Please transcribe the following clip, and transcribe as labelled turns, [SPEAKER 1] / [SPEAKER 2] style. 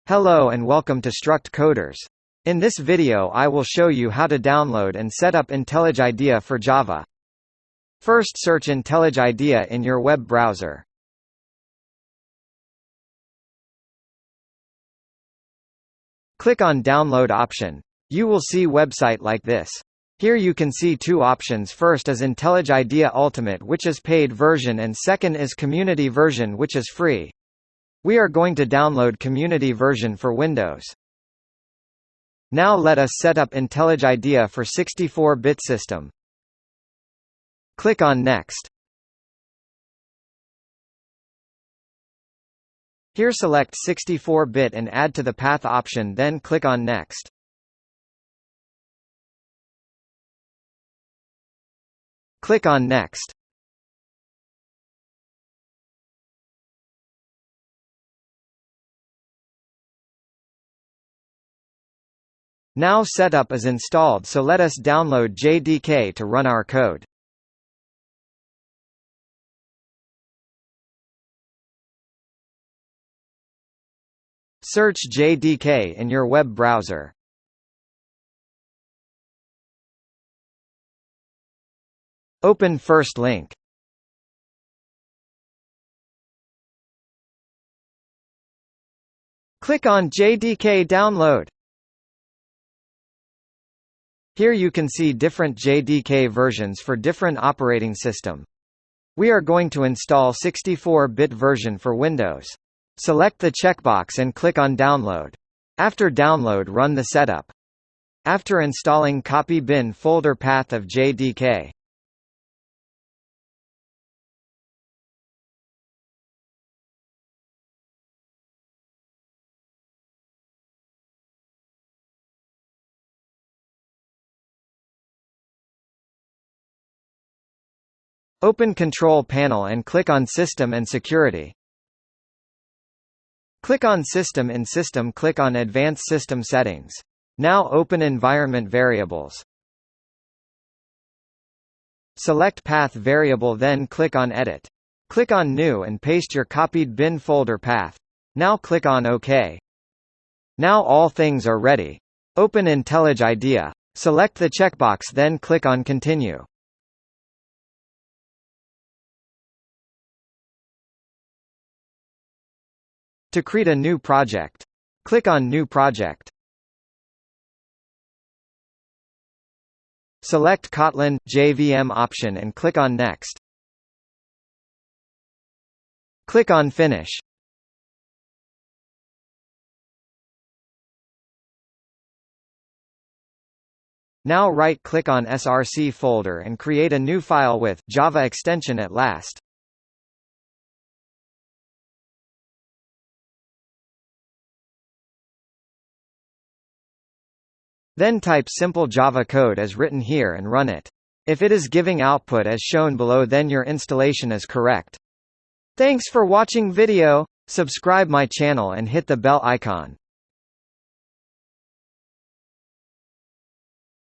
[SPEAKER 1] Hello and welcome to Struct Coders. In this video I will show you how to download and set up Intellij Idea for Java. First, search Intellij Idea in your web browser. Click on Download option. You will see website like this. Here you can see two options. First is Intellij Idea Ultimate, which is paid version, and second is Community version, which is free. We are going to download Community version for Windows. Now let us set up Intellij Idea for 64-bit system. Click on Next. Here select 64-bit and add to the path option, then click on Next. Click on Next. Now setup is installed, so let us download JDK to run our code. Search JDK in your web browser. Open first link. Click on JDK Download. Here you can see different JDK versions for different operating system. We are going to install 64-bit version for Windows. Select the checkbox and click on Download. After download, run the setup. After installing, copy bin folder path of JDK. Open Control Panel and click on System and Security. Click on System. In System, click on Advanced System Settings. Now open Environment Variables. Select Path Variable, then click on Edit. Click on New and paste your copied bin folder path. Now click on OK. Now all things are ready. Open Intellij Idea. Select the checkbox, then click on Continue. To create a new project, click on New Project. Select Kotlin JVM option and click on Next. Click on Finish. Now right-click on src folder and create a new file with Java extension at last. Then type simple Java code as written here and run it. If it is giving output as shown below, then your installation is correct. Thanks for watching video. Subscribe my channel and hit the bell icon.